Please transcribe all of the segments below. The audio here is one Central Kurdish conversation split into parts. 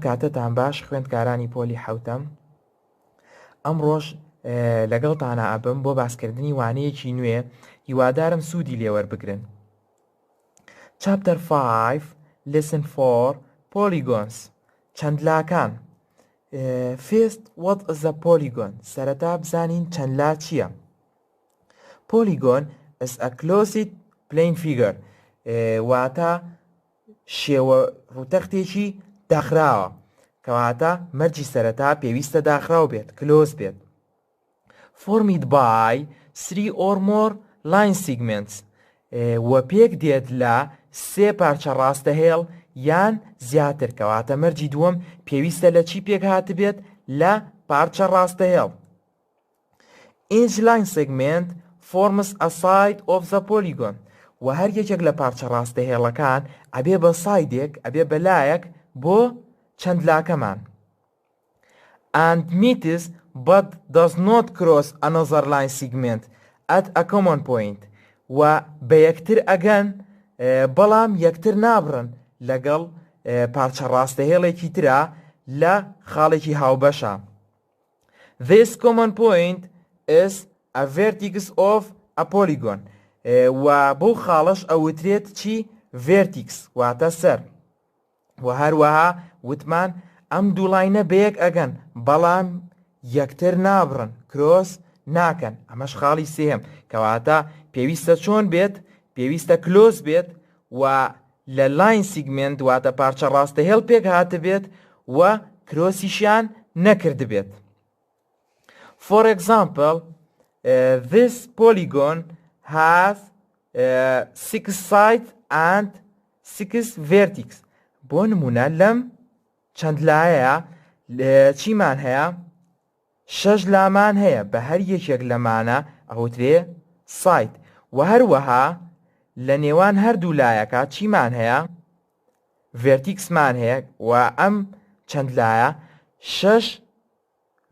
کاتتان باش خوێندکارانی پۆلی حەوتەم. ئەمڕۆژ لەگەڵتانە ئەبم بۆ باسکردنی وانەیەکی نوێ هیوادارم سوودی لێوەربگرن. Chapter 5 Lesson 4 Polygons چەندلاکان. First, what is a polygon? سەرەتا بزانین چەندلا چییە. Polygon is a closed plane figure. واتە شێوە ڕوتەختێکی داخراوە کەواتە مەرجی سەرەتا پێویستە داخراو بێت، کلۆز بێت. Formed by 3 or more line segments. وە پێک دێت لە 3 پارچە ڕاستەهێڵ یان زیاتر کەواتە مەرجی دووەم پێویستە لە چی پێک هاتبێت؟ لە پارچە ڕاستەهێڵ. Each line segment forms a side of the polygon. و هەر یەکێک لە پارچە ڕاستەهێڵەکان ئەبێ بە سایدێک، ئەبێ بە لایەک بۆ چەندلاکەمان. And meets but does not cross another line segment at a common point. و بە یەکتر ئەگەن بەڵام یەکتر نابڕن لەگەڵ پارچە ڕاستەهێڵێکی ترا لە خاڵێکی هاوبەشە. This common point is a vertex of a polygon. و بۆ خاڵەش ئەوترێت چی؟ vertex واتە سەر. و هەروەها وتمان ئەم دوو لاینە بەیەک ئەگەن بەڵام یەکتر نابڕن، کرۆس ناکەن. ئەمەش خاڵی سێهم کەواتە پێویستە چۆن بێت؟ پێویستە کلۆز بێت و لە لاین سیگمنت واتە پارچە ڕاستەهێڵ پێک هاتبێت و کرۆسیشیان نەکرد بێت. For example, this polygon has 6 sides and 6 vertices. بۆ نمونە لەم چەندلایە چیمان هەیە؟ 6 لامان هەیە، بە هەر یەکێک لەمانە ئەوترێ سایت. و هەروەها لە نێوان هەردوو لایەکە چیمان هەیە؟ ڤێرتیکسمان هەیە و ئەم چەندلایە 6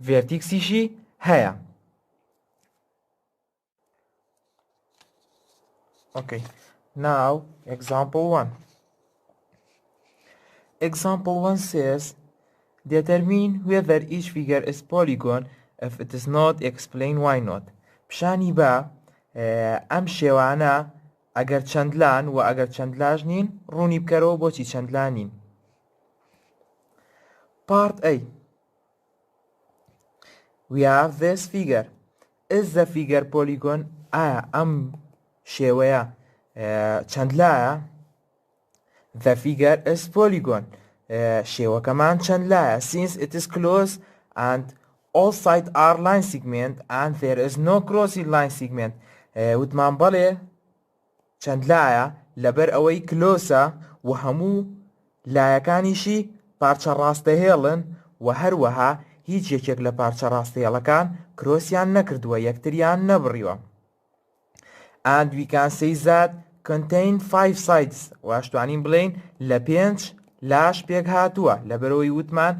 ڤێرتیکسیشی هەیە. Okay, now example 1. Example 1 says, determine whether each figure is polygon. If it is not, explain why not. پیشانی بە ئەم شێوانە ئەگەر چەندلان و ئەگەر چەندلاژ نین ڕوونی بکەرەوە بۆچی چەندلان نین. Part A. We have this figure. Is the figure polygon? ئایا ئەم شێوەیە چەندلایە؟ The figure is polygon. شێوەکەمان چەندلایە. Since it is closed and all sides are line segment and there is no crossing line segment. وتمان بەڵێ چەندلایە لەبەر ئەوەی کلۆسە و هەموو لایەکانیشی پارچە ڕاستەهێڵن و هەروەها هیچ یەکێک لە پارچە ڕاستەهێڵەکان کرۆسیان نەکردووە، یەکتریان نەبڕیوە. And we can say that contain 5 sides. واشتوانین بڵێن لە 5 لاش پێک هاتووە لەبەرەوەی وتمان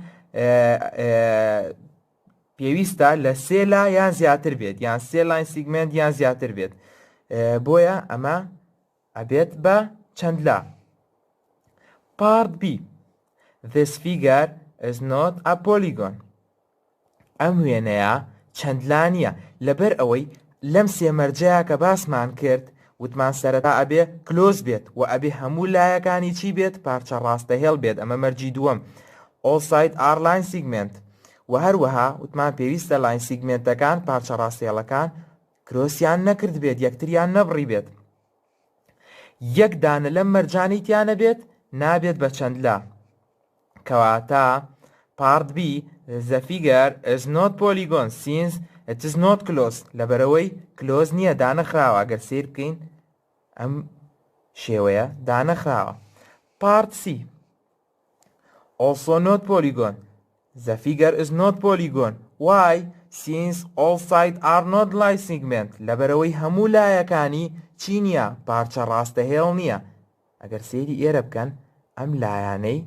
پێویستە لە 3 لا یان زیاتر بێت، یان 3 لاین سیگمنت یان زیاتر بێت. بۆیە ئەمە ئەبێت بە چەندلا. Part B. This figure is not a polygon. ئەم وێنەیە چەندلا نییە لەبەر ئەوەی لەم سێمەرجەیە کە باسمان کرد وتمان سەرەتا ئەبێ کلۆز بێت و ئەبێ هەموو لایەکانی چی بێت؟ پارچە ڕاستەهێڵ بێت. ئەمە مەرجی دووەم. All sides are line segment. و هەروەها وتمان پێویستە لاین سیگمنتەکان پارچە ڕاستەهێڵەکان کرۆسیان نەکرد بێت، یەکتریان نەبڕی بێت. یەک دانە لەم مەرجانەی تیانە بێت نابێت بە چەندلا. کەواتە Part B. The figure is not polygon since it is not closed. لەبەرەوەی کلۆز نییە، دانەخراوە. ئەگەر سیر بکەین ئەم شێوەیە دانەخراوە. Part C. Also not polygon. The figure is not polygon. Why? Since all sides are not line segment. لەبەرەوەی هەموو لایەکانی چی نییە؟ پارچە ڕاستەهێڵ نییە. ئەگەر سێری ئێرە بکەن ئەم لایانەی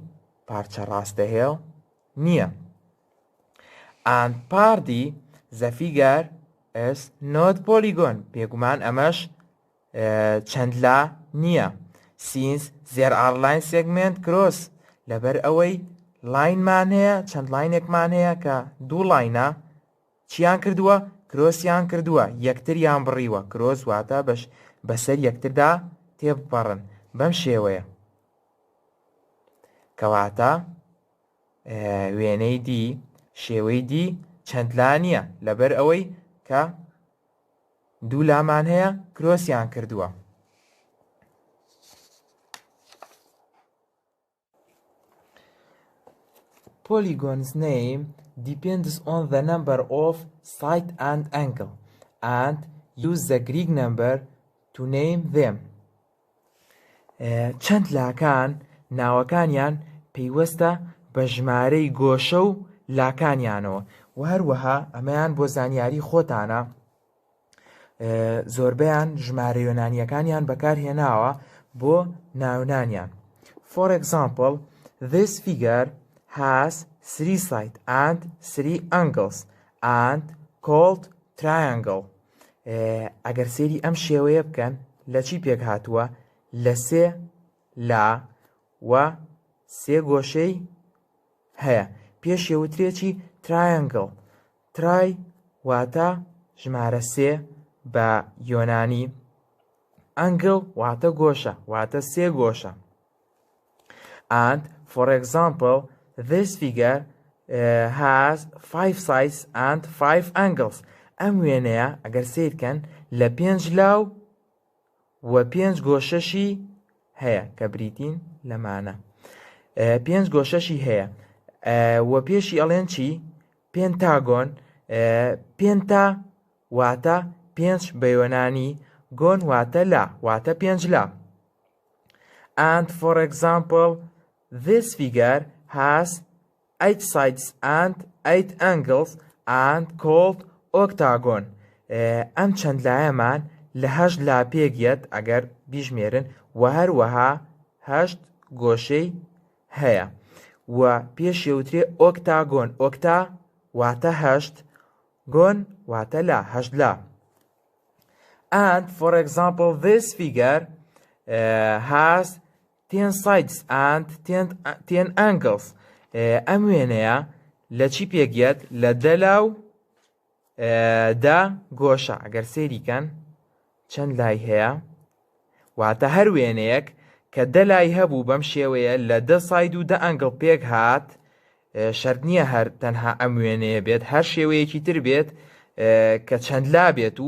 پارچە ڕاستەهێڵ نییە. And part D. The figure is not polygon. بێگومان ئەمەش چەندلا نییە. Since there are line segment cross. لەبەر ئەوەی لاینمان هەیە چەند لاینێکمان هەیە کە دوو لاینە چیان کردووە کرۆسیان کردووە یەکتریان بڕیوە کرۆس واتە بەسەر یەکتردا تێبپەڕن بەم شێوەیە کەواتە وێنەی دی شێوەی دی چەند لا نییە لەبەر ئەوەی کە دوو لامان هەیە کرۆسیان کردووە. Polygon's name depends on the number of side and angle and use the Greek number to name them. چەند لاکان ناوەکانیان پەیوەستە بە ژمارەی گۆشە و لاکانیانەوە و هەروەها ئەمەیان بۆ زانیاری خۆتانە زۆربەیان ژمارە یۆنانیەکانیان بەکارهێناوە بۆ ناونانیان. For example, this figure has 3 sides and 3 angles and called triangle. ئەگەر سێری ئەم شێوەیە بکەن لە چی پێک هاتووە لە سێ لا و سێ گۆشەی هەیە پێش یەوترێکی triangle. ترای واتە ژمارە سێ بە یۆنانی angle واتە گۆشە واتە سێ گۆشە. And for example, this figure has 5 sides and 5 angles. ئەم وێنەیە ئەگەر سیرکەن لە 5 لاو و 5 گۆشەشی هەیە کە بریتین لەمانە 5 گۆشەشی هەیە و پێشی ئەڵێن چی پێنتاگۆن پێنتا واتە 5 بە یۆنانی گۆن واتە لا واتە 5 لا. And for example, this figure has 8 sides and 8 angles and called octagon. ئەم چەند لایەمان لە 8 لا پێگیەت ئەگەر بیژمێرن و هەروەها 8 گۆشەی هەیە و پێش یەوترێ octagon. octa واتە 8 گۆن واتە لا 8 لا. And for example, this figure has 10 sides and 10 angles. ئەم وێنەیە لە چی پێگیەت لە 10 لا و 10 گۆشە ئەگەر سێریکەن چەند لای هەیە واتە هەر وێنەیەک کە 10 لای هەبوو بەم شێوەیە لە 10 ساید و 10 ئەنگڵ پێک هات شەرت نییە هەر تەنها ئەم وێنەیە بێت هەر شێوەیەکی تر بێت کە چەند لا بێت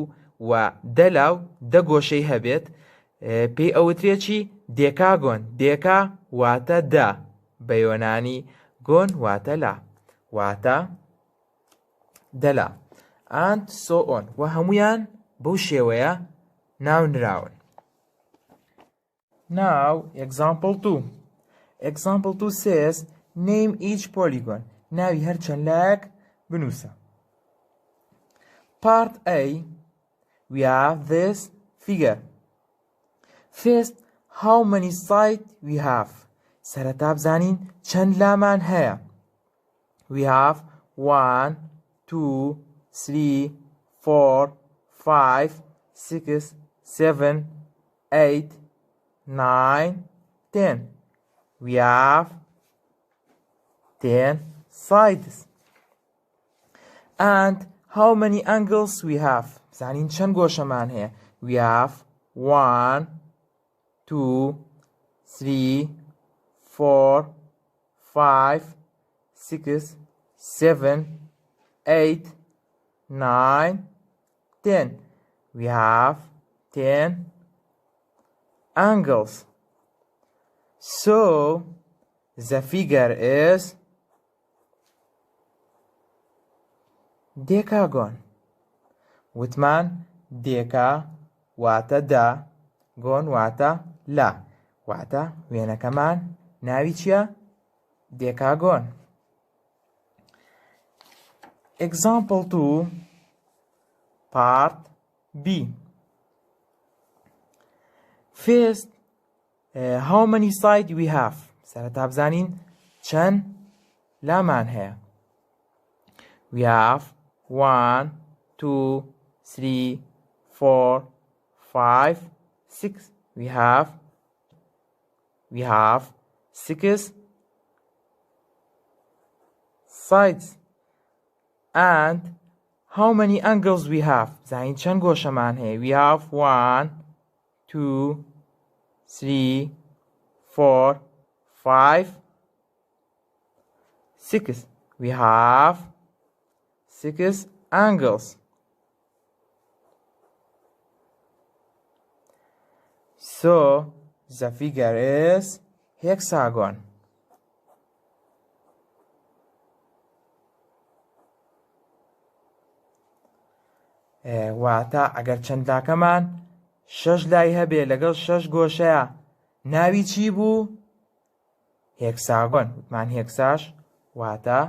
و 10 لا و 10 گۆشەی هەبێت پێی ئەوترێکی دێکاگۆن. دێکا واتە 10 بە یۆنانی گۆن واتە لا واتە 10 لا. and so on و هەمویان بەو شێوەیە ناونراون. Now example 2. Example 2 says name each polygon. ناوی هەر چەند لایەک بنووسە. Part A, we have this figure. First, how many sides we have? سەرەتا بزانین چەند لامان هەیە. We have 1, 2, 3, 4, 5, 6, 7, 8, 9, 10. We have 10 sides. And how many angles we have? بزانین چەند گۆشەمان هەیە. We have 1, 2, 3, 4, 5, 6, 7, 8, 9, 10. We have 10 angles. So the figure is decagon. وتمان دێکا واتە 10 گۆن واتە لا واتە وێنەکەمان ناوی چییە؟ دێکاگۆن. Example 2 Part B. First, how many sides we have? سەرەتا بزانین چەند لامان هەیە. We have 1, 2, 3, 4, 5, 6. We have 6 sides. And how many angles we have? زين چەند گۆشەمان هەیە؟ We have 1 2 3 4 5 6. We have 6 angles. So the figure is hexagon. واتە ئەگەر چەنداکەمان 6 لای هەبێ لەگەڵ 6 گۆشەیە ناوی چی بوو؟ هێکساگۆن. وتمان هێکساش واتە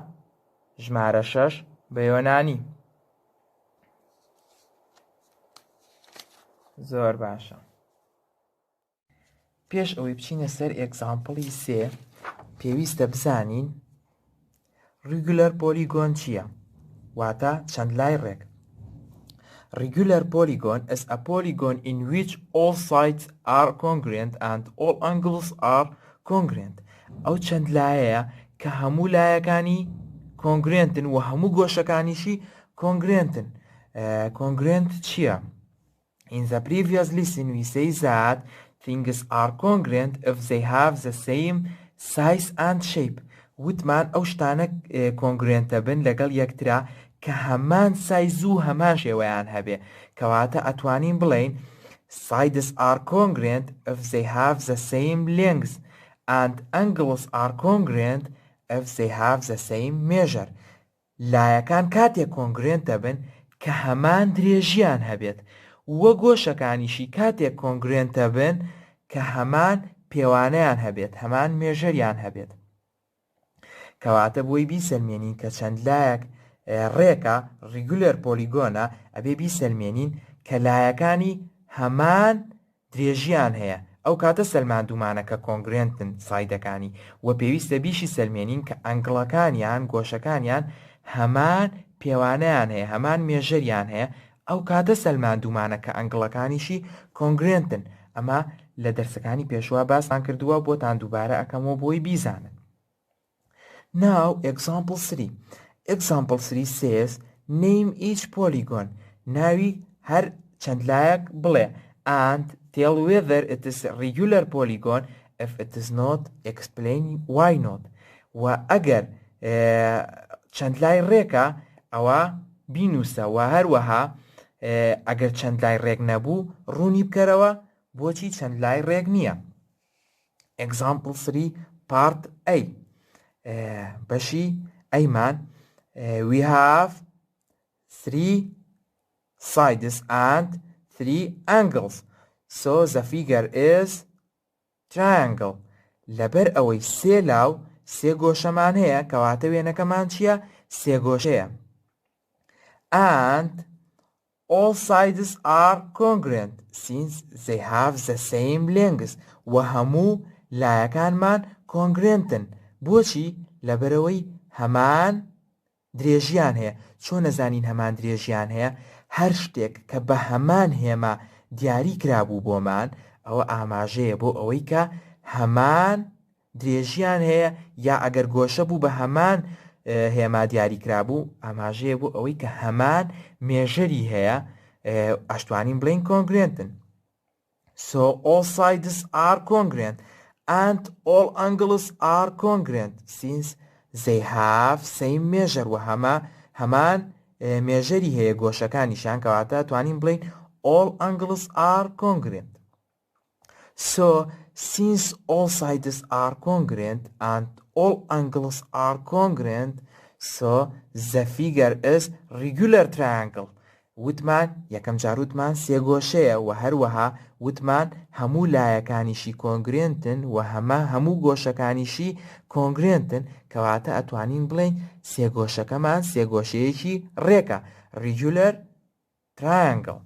ژمارە 6 بە یۆنانی. زۆر باشە. پێش ئەوەی بچینە سەر ئێگزامپڵی 3 پێویستە بزانین ریگولەر پۆلیگۆن چییە؟ واتە چەند لای ڕێک. Regular polygon is a polygon in which all sides are congruent and all angles are congruent. ئەو چەند لایەیە کە هەموو لایەکانی کۆنگرێنتن و هەموو گۆشەکانیشی کۆنگرێنتن. کۆنگرێنت چییە؟ In the previous lesson we say that things are congruent if they have the same size and shape. وتمان ئەو شتانە کۆنگرێنتە بن لەگەڵ یەکترا کە هەمان سایز و هەمان شێوەیان هەبێ. کەواتە ئەتوانین بڵێین sides are congruent if they have the same length and angles are congruent if they have the same measure. لایەکان کاتێک کۆنگرێنتە بن کە هەمان درێژیان هەبێت وە گۆشەکانیشی کاتێک کۆنگرێنتە بن کە هەمان پێوانەیان هەبێت هەمان مێژەریان هەبێت. کەواتە بۆی بیسەلمێنین کە چەند لایەک ڕێکە ریگولەر پۆلیگۆنە ئەبێ بیسەلمێنین کە لایەکانی هەمان درێژیان هەیە. ئەو کاتە سەلماندومانە کە کۆنگرێنتن سایدەکانی و پێویستە بیشی سەلمێنین کە ئەنگڵەکانیان گۆشەکانیان هەمان پێوانەیان هەیە هەمان مێژەریان هەیە. ئەو کاتە سەلماندومانە کە ئەنگڵەکانیشی کۆنگرێنتن. ئەمە لە دەرسەکانی پێشوا باسان کردووە بۆتان دووبارە ئەەکەمەوە بۆی بیزانن. Now example 3. Example 3 says name each polygon. ناوی هەر چەند لایەک بڵێ and tell whether it is a regular polygon. If it is not, explain why not. و ئەگەر چەند لای ڕێکە ئەوە بینووسە و هەروەها ئەگەر چەند لای ڕێک نەبوو ڕوونی بکەرەوە بۆچی چەند لای ڕێک نییە. Example 3 part A. بەشی ئەیمان we have 3 sides and 3 angles. So the figure is triangle. لەبەر ئەوەی سێ لاو سێ گۆشەمان هەیە کەواتە وێنەکەمان چییە؟ سێ گۆشەیە. And all sides are congruent since they have the same length. و هەموو لایەکانمان کۆنگرێنتن. بۆچی؟ لەبەرەوەی هەمان درێژیان هەیە. چۆن نەزانین هەمان درێژیان هەیە؟ هەر شتێک کە بە هەمان هێمە دیاری کرابوو بۆمان ئەوە ئاماژەیە بۆ ئەوەی کە هەمان درێژیان هەیە یا ئەگەر گۆشە بوو بە هەمان هێما دیاری کرابوو ئاماژەیە بۆ ئەوەی کە هەمان مێژەری هەیە ئەشتوانین بڵین کۆنگرێنتن. So all sides are congruent and all angles are congruent since they have same measure. و هەمان مێژەری هەیە گۆشەکانیشان کەواتە توانین بڵین all angles are congruent. So since all sides are congruent and all angles are congruent, so the figure is regular triangle. وتمان یەکەم جار وتمان سێ گۆشەیە و هەروەها وتمان هەموو لایەکانیشی کۆنگرێنتن و هەموو گۆشەکانیشی کۆنگرێنتن کەواتە ئەتوانین بڵین سێ گۆشەکەمان سێ گۆشەیەکی ڕێکە regular triangle.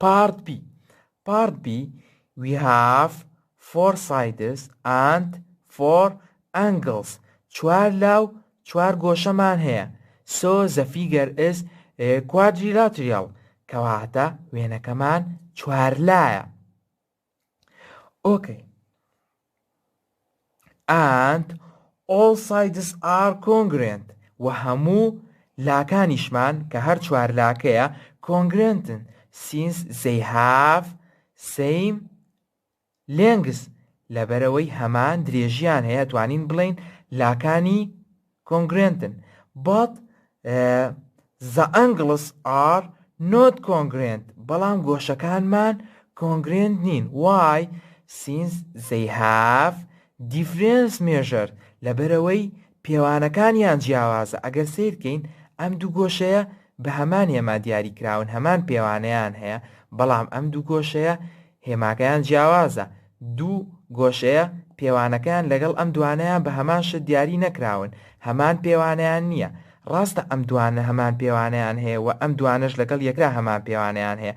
Part B. Part B we have 4 sides and 4 angles. چوار لاو چوار گۆشەمان هەیە. So the figure is quadrilateral. کەواتە وێنەکەمان چوار لایە. Okay. And all sides are congruent و هەموو لاکانیشمان کە هەر چوار لاکەیە congruentن since they have same length لەبەرەوەی هەمان درێژیان هەیە توانین بڵین لاکانی congruentن but the angles are not congruent بەڵام گۆشەکانمان congruent نین why since they have difference measure لەبەرەوەی پێوانەکانیان جیاوازە ئەگەر سیرکەین ئەم دوو گۆشەیە بە هەمان هێما دیاریکراون هەمان پێوانەیان هەیە بەڵام ئەم دوو گۆشەیە هێماکەیان جیاوازە دوو گۆشەیە پێوانەکان لەگەڵ ئەم دوانەیان بە هەمان شت دیاری نەکراون هەمان پێوانیان نییە ڕاستە ئەم دوانە هەمان پێوانیان هەیە و ئەم دوانش لەگەڵ یەکرا هەمان پێوانیان هەیە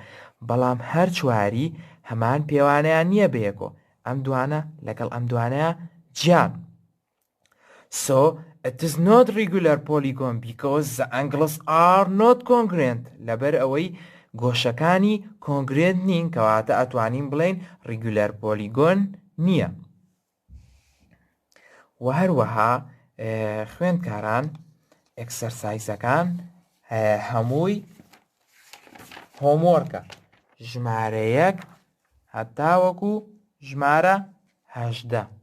بەڵام هەر چواری هەمان پێوانیان نییە بەیەکۆ ئەم دوانە لەگەڵ ئەم دوانەیە جیان So it is not regular polygon because the angles are not congruent لەبەر ئەوەی گۆشەکانی congruent نین کەواتە ئەتوانین بڵین regular polygon نییە و هەروەها خوێندکاران ئەکسەرسایزەکان هەمووی هۆمۆرکە ژمارە 1 هەتاوەکو ژمارە 18